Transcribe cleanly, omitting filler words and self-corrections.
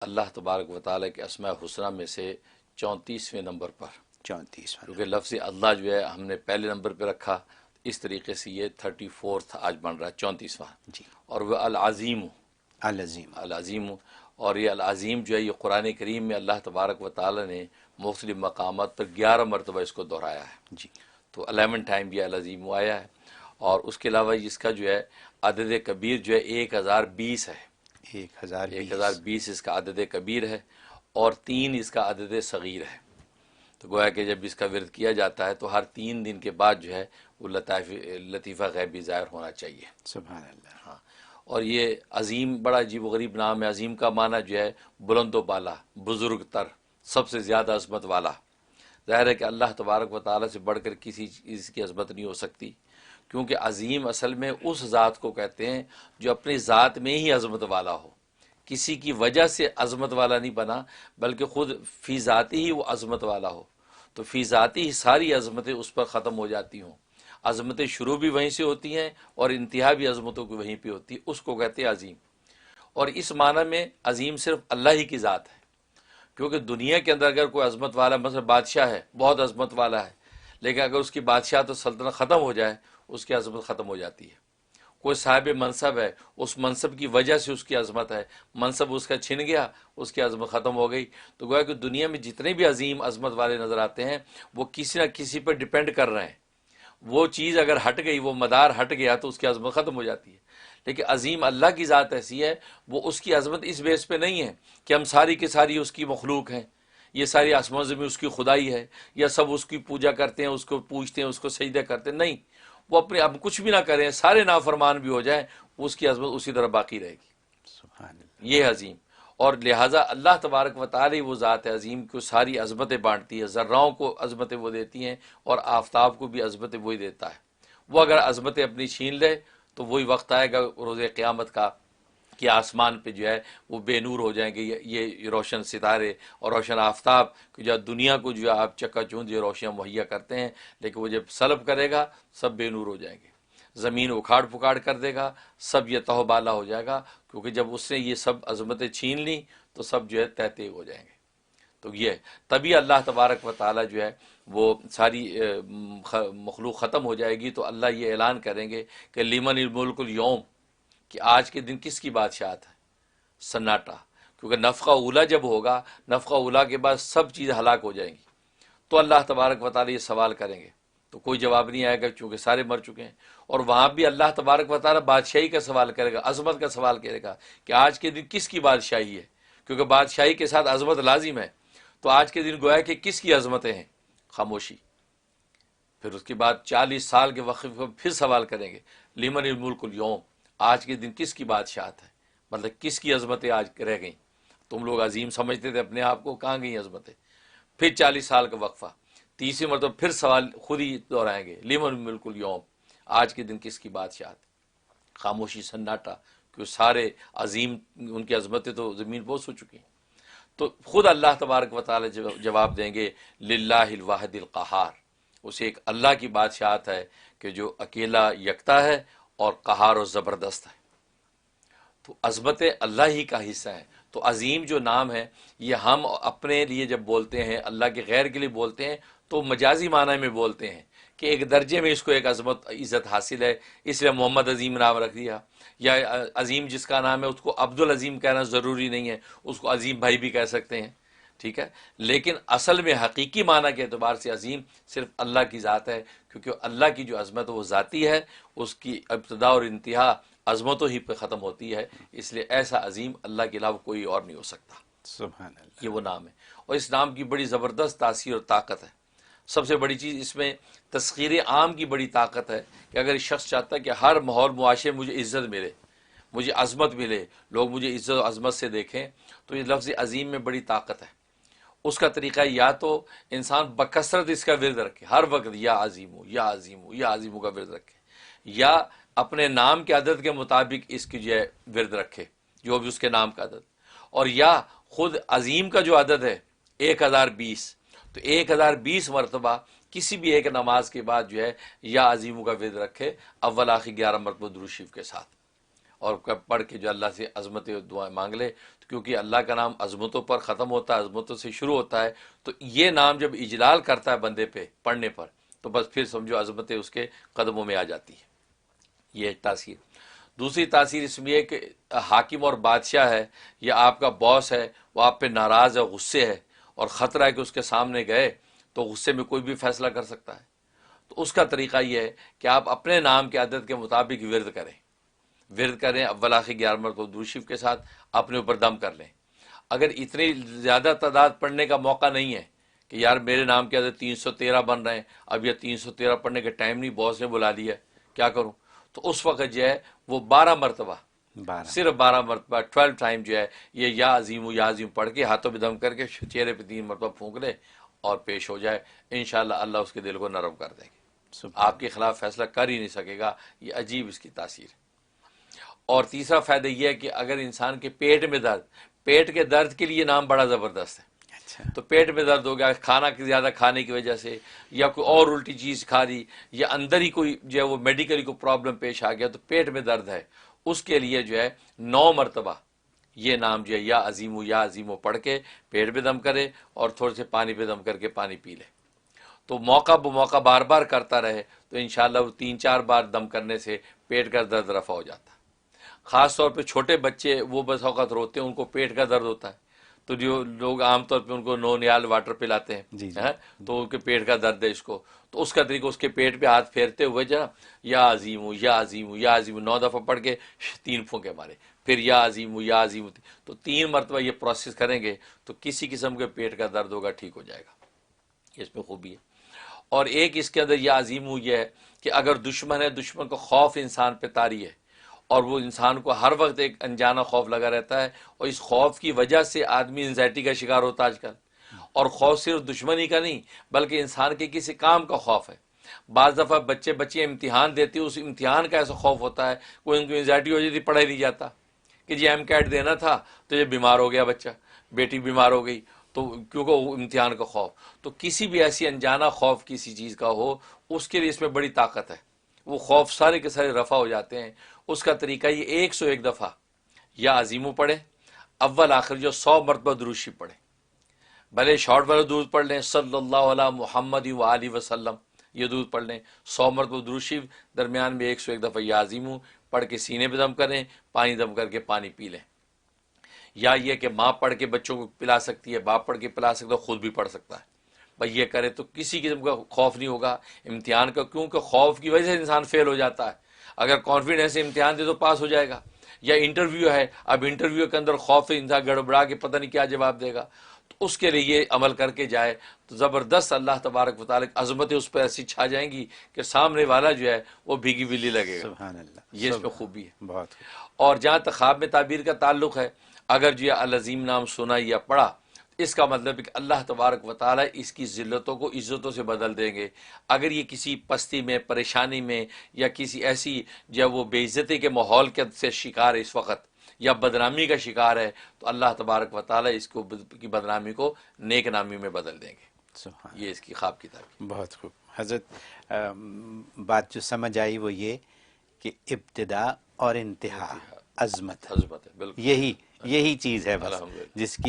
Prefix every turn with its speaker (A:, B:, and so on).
A: اللہ تبارک و تعالیٰ کے اسماء حسنہ میں سے 34ویں نمبر پر،
B: 34واں
A: کیونکہ لفظ اللہ جو ہے ہم نے پہلے نمبر پہ رکھا، اس طریقے سے یہ 34 آج بن رہا ہے 34واں،
B: جی
A: اور وہ العظیم،
B: العظیم.
A: العظیم. اور یہ العظیم جو ہے یہ قرآن کریم میں اللہ تبارک و تعالیٰ نے مختلف مقامات پر 11 مرتبہ اس کو دہرایا ہے،
B: جی
A: تو 11 ٹائم یہ العظیم آیا ہے. اور اس کے علاوہ اس کا جو ہے عدد کبیر جو ہے 1020 ہے، 1020 اس کا عدد کبیر ہے، اور 3 اس کا عدد صغیر ہے. تو گویا کہ جب اس کا ورد کیا جاتا ہے تو ہر 3 دن کے بعد جو ہے وہ لطیفہ غیبی ظاہر ہونا چاہیے.
B: سبحان اللہ.
A: ہاں. اور یہ عظیم بڑا عجیب و غریب نام ہے. عظیم کا معنی جو ہے بلند و بالا، بزرگ تر، سب سے زیادہ عظمت والا. ظاہر ہے کہ اللہ تبارک و تعالیٰ سے بڑھ کر کسی چیز کی عظمت نہیں ہو سکتی، کیونکہ عظیم اصل میں اس ذات کو کہتے ہیں جو اپنی ذات میں ہی عظمت والا ہو، کسی کی وجہ سے عظمت والا نہیں بنا، بلکہ خود فی ذاتی ہی وہ عظمت والا ہو. تو فی ذاتی ہی ساری عظمتیں اس پر ختم ہو جاتی ہوں. عظمتیں شروع بھی وہیں سے ہوتی ہیں اور انتہا بھی عظمتوں کی وہیں پہ ہوتی ہے، اس کو کہتے ہیں عظیم. اور اس معنی میں عظیم صرف اللہ ہی کی ذات ہے، کیونکہ دنیا کے اندر اگر کوئی عظمت والا مثلا بادشاہ ہے، بہت عظمت والا ہے، لیکن اگر اس کی بادشاہ تو سلطنت ختم ہو جائے اس کی عظمت ختم ہو جاتی ہے. کوئی صاحب منصب ہے، اس منصب کی وجہ سے اس کی عظمت ہے، منصب اس کا چھن گیا اس کی عظمت ختم ہو گئی. تو گویا کہ دنیا میں جتنے بھی عظیم عظمت والے نظر آتے ہیں وہ کسی نہ کسی پر ڈپینڈ کر رہے ہیں. وہ چیز اگر ہٹ گئی، وہ مدار ہٹ گیا تو اس کی عظمت ختم ہو جاتی ہے. لیکن عظیم اللہ کی ذات ایسی ہے، وہ اس کی عظمت اس بیس پہ نہیں ہے کہ ہم ساری کی ساری اس کی مخلوق ہیں، یہ ساری آسمان زمین اس کی خدائی ہے، یا سب اس کی پوجا کرتے ہیں، اس کو پوجتے ہیں، اس کو سجدہ کرتے ہیں. نہیں، وہ اپنے اب کچھ بھی نہ کریں، سارے نافرمان بھی ہو جائیں، اس کی عظمت اسی طرح باقی رہے گی.
B: سبحان اللہ.
A: یہ عظیم. اور لہٰذا اللہ تبارک و تعالی وہ ذات عظیم کو ساری عظمتیں بانٹتی ہے، ذراؤں کو عظمتیں وہ دیتی ہیں، اور آفتاب کو بھی عظمتیں وہی دیتا ہے. وہ اگر عظمتیں اپنی چھین لے تو وہی وقت آئے گا روز قیامت کا کہ آسمان پہ جو ہے وہ بے نور ہو جائیں گے یہ روشن ستارے اور روشن آفتاب، کہ جو دنیا کو جو ہے آپ چکا چوند یہ روشنیاں مہیا کرتے ہیں، لیکن وہ جب سلب کرے گا سب بے نور ہو جائیں گے. زمین اکھاڑ پکاڑ کر دے گا، سب یہ تہو بالا ہو جائے گا، کیونکہ جب اس نے یہ سب عظمتیں چھین لیں تو سب جو ہے تہتے ہو جائیں گے. تو یہ تبھی اللہ تبارک و تعالیٰ جو ہے وہ ساری مخلوق ختم ہو جائے گی تو اللہ یہ اعلان کریں گے کہ لیمن الملک اليوم، کہ آج کے دن کس کی بادشاہت ہے. سناٹا، کیونکہ نفخہ اولا جب ہوگا، نفخہ اولا کے بعد سب چیز ہلاک ہو جائیں گی، تو اللہ تبارک و تعالیٰ یہ سوال کریں گے تو کوئی جواب نہیں آئے گا چونکہ سارے مر چکے ہیں. اور وہاں بھی اللہ تبارک و تعالیٰ بادشاہی کا سوال کرے گا، عظمت کا سوال کرے گا کہ آج کے دن کس کی بادشاہی ہے، کیونکہ بادشاہی کے ساتھ عظمت لازم ہے. تو آج کے دن گویا کہ کس کی عظمتیں ہیں؟ خاموشی. پھر اس کے بعد 40 سال کے وقت کو پھر سوال کریں گے، لیمن الملک اليوم، آج کے دن کس کی بادشاہت ہے، مطلب کس کی عظمتیں آج رہ گئیں. تم لوگ عظیم سمجھتے تھے اپنے آپ کو، کہاں گئی عظمتیں. پھر 40 سال کا وقفہ، تیسری مرتبہ پھر سوال خود ہی دہرائیں گے، لیمن الملک اليوم، آج کے دن کس کی بادشاہت. خاموشی، سناٹا، کہ سارے عظیم ان کی عظمتیں تو زمین بوس ہو چکی ہیں. تو خود اللہ تبارک و تعالی جواب دیں گے للہ الواحد القہار، اسے ایک اللہ کی بادشاہت ہے کہ جو اکیلا یکتا ہے اور قہار و زبردست ہے. تو عظمتیں اللہ ہی کا حصہ ہیں. تو عظیم جو نام ہے یہ ہم اپنے لیے جب بولتے ہیں، اللہ کے غیر کے لیے بولتے ہیں تو مجازی معنی میں بولتے ہیں کہ ایک درجے میں اس کو ایک عظمت عزت حاصل ہے، اس لیے محمد عظیم نام رکھ دیا. یا عظیم جس کا نام ہے اس کو عبد العظیم کہنا ضروری نہیں ہے، اس کو عظیم بھائی بھی کہہ سکتے ہیں، ٹھیک ہے. لیکن اصل میں حقیقی معنی کے اعتبار سے عظیم صرف اللہ کی ذات ہے، کیونکہ اللہ کی جو عظمت وہ ذاتی ہے، اس کی ابتدا اور انتہا عظمتوں ہی پہ ختم ہوتی ہے. اس لیے ایسا عظیم اللہ کے علاوہ کوئی اور نہیں ہو سکتا.
B: سبحان اللہ.
A: یہ وہ نام ہے، اور اس نام کی بڑی زبردست تاثیر اور طاقت ہے. سب سے بڑی چیز اس میں تسخیر عام کی بڑی طاقت ہے کہ اگر شخص چاہتا ہے کہ ہر ماحول معاشرے میں مجھے عزت ملے، مجھے عظمت ملے، لوگ مجھے عزت و عظمت سے دیکھیں، تو یہ لفظ عظیم میں بڑی طاقت ہے. اس کا طریقہ یا تو انسان بکثرت اس کا ورد رکھے، ہر وقت یا عظیم ہو یا عظیم ہو یا عظیم کا ورد رکھے، یا اپنے نام کے عدد کے مطابق اس کی جو ہے ورد رکھے، جو بھی اس کے نام کا عدد. اور یا خود عظیم کا جو عدد ہے 1020، تو 1020 مرتبہ کسی بھی ایک نماز کے بعد جو ہے یا عظیم کا ورد رکھے، اول آخر 11 مرتبہ درود شریف کے ساتھ. اور پڑھ کے جو اللہ سے عظمت دعائیں مانگ لے، کیونکہ اللہ کا نام عظمتوں پر ختم ہوتا ہے، عظمتوں سے شروع ہوتا ہے، تو یہ نام جب اجلال کرتا ہے بندے پہ پڑھنے پر تو بس پھر سمجھو عظمتیں اس کے قدموں میں آ جاتی ہیں۔ یہ ایک تاثیر۔ دوسری تاثیر اس میں ہے کہ حاکم اور بادشاہ ہے یا آپ کا باس ہے، وہ آپ پہ ناراض ہے، غصے ہے، اور خطرہ ہے کہ اس کے سامنے گئے تو غصے میں کوئی بھی فیصلہ کر سکتا ہے، تو اس کا طریقہ یہ ہے کہ آپ اپنے نام کے عدد کے مطابق ورد کریں، اول آخر 11 مرتبہ درود شریف کے ساتھ اپنے اوپر دم کر لیں۔ اگر اتنی زیادہ تعداد پڑھنے کا موقع نہیں ہے کہ یار میرے نام کے عدد 313 بن رہے ہیں، اب یہ 313 پڑھنے کے ٹائم نہیں، باس نے بلا لیا، کیا کروں، تو اس وقت جو ہے وہ 12 مرتبہ،
B: 12
A: صرف 12 مرتبہ 12 ٹائم جو ہے یہ یا عظیم پڑھ کے ہاتھوں پہ دم کر کے چہرے پہ 3 مرتبہ پھونک لے اور پیش ہو جائے، انشاءاللہ اللہ اس کے دل کو نرم کر دیں گے، آپ کے خلاف فیصلہ کر ہی نہیں سکے گا۔ یہ عجیب اس کی تاثیر ہے۔ اور تیسرا فائدہ یہ ہے کہ اگر انسان کے پیٹ میں درد، پیٹ کے درد کے لیے نام بڑا زبردست ہے،
B: اچھا
A: تو پیٹ میں درد ہو گیا کھانا زیادہ کھانے کی وجہ سے، یا کوئی اور الٹی چیز کھا لی، یا اندر ہی کوئی جو ہے وہ میڈیکلی کوئی پرابلم پیش آ گیا تو پیٹ میں درد ہے، اس کے لیے جو ہے 9 مرتبہ یہ نام جو ہے یا عظیم پڑھ کے پیٹ پہ دم کرے اور تھوڑے سے پانی پہ دم کر کے پانی پی لے، تو موقع بموقع بار بار کرتا رہے تو انشاءاللہ وہ 3-4 بار دم کرنے سے پیٹ کا درد رفع ہو جاتا ہے۔ خاص طور پہ چھوٹے بچے وہ بس اوقات روتے ہیں، ان کو پیٹ کا درد ہوتا ہے، تو جو لوگ عام طور پہ ان کو نونیال واٹر پلاتے ہیں،
B: جی جی
A: تو ان کے پیٹ کا درد ہے اس کو، تو اس کا طریقہ اس کے پیٹ پہ ہاتھ پھیرتے ہوئے جو ہے نا یا عظیم 9 دفعہ پڑھ کے 3 پھونکے مارے، پھر یا عظیم تو 3 مرتبہ یہ پروسیس کریں گے تو کسی قسم کے پیٹ کا درد ہوگا ٹھیک ہو جائے گا، اس میں خوبی ہے۔ اور ایک اس کے اندر یا عظیم یہ ہے کہ اگر دشمن ہے، دشمن کو خوف انسان پہ طاری ہے، اور وہ انسان کو ہر وقت ایک انجانا خوف لگا رہتا ہے، اور اس خوف کی وجہ سے آدمی انزائٹی کا شکار ہوتا ہے آج کل، اور خوف صرف دشمنی کا نہیں بلکہ انسان کے کسی کام کا خوف ہے۔ بعض دفعہ بچے امتحان دیتے اس امتحان کا ایسا خوف ہوتا ہے، کوئی ان کو انزائٹی ہو جاتی، پڑھائی نہیں جاتا کہ جی ایم کیٹ دینا تھا تو یہ بیمار ہو گیا بچہ، بیٹی بیمار ہو گئی، تو کیونکہ وہ امتحان کا خوف، تو کسی بھی ایسی انجانا خوف کسی چیز کا ہو، اس کے لیے اس میں بڑی طاقت ہے، وہ خوف سارے کے سارے رفع ہو جاتے ہیں۔ اس کا طریقہ یہ 101 دفعہ یا عظیمو پڑھے، اول آخر جو 100 مرتبہ درود شریف پڑھے، بھلے شارٹ والا درود پڑھ لیں، صلی اللہ علی محمد و آلہ وسلم، یہ درود پڑھ لیں 100 مرتبہ درود شریف، درمیان میں 101 دفعہ یا عظیمو پڑھ کے سینے پہ دم کریں، پانی دم کر کے پانی پی لیں۔ یا یہ کہ ماں پڑھ کے بچوں کو پلا سکتی ہے، باپ پڑھ کے پلا سکتا ہے، خود بھی پڑھ سکتا ہے، بھائی یہ کرے تو کسی قسم کا خوف نہیں ہوگا امتحان کا، کیونکہ خوف کی وجہ سے انسان فیل ہو جاتا ہے، اگر کانفیڈنس سے امتحان دے تو پاس ہو جائے گا۔ یا انٹرویو ہے، اب انٹرویو کے اندر خوف ہے، انسان گڑبڑا کے پتہ نہیں کیا جواب دے گا، تو اس کے لیے یہ عمل کر کے جائے تو زبردست اللہ تبارک و تعالیٰ کی عظمتیں اس پر ایسی چھا جائیں گی کہ سامنے والا جو ہے وہ بھیگی بلی لگے گا۔
B: سبحان اللہ،
A: یہ اس میں خوبی ہے۔
B: بہت
A: اور جہاں تک خواب میں تعبیر کا تعلق ہے، اگر جو ہے العظیم نام سنا یا پڑھا، اس کا مطلب ہے کہ اللہ تبارک و تعالیٰ اس کی ذلتوں کو عزتوں سے بدل دیں گے۔ اگر یہ کسی پستی میں، پریشانی میں، یا کسی ایسی جو وہ بے عزتی کے ماحول کے سے شکار ہے اس وقت، یا بدنامی کا شکار ہے، تو اللہ تبارک و تعالیٰ اس کو کی بدنامی کو نیک نامی میں بدل دیں گے۔
B: سبحان
A: یہ اس کی خواب کی تعبیر۔
B: بہت خوب حضرت، بات جو سمجھ آئی وہ یہ کہ ابتدا اور انتہا عظمت ہے،
A: حضرت بالکل
B: یہی چیز ہے بس
A: الحمدللہ۔
B: جس کی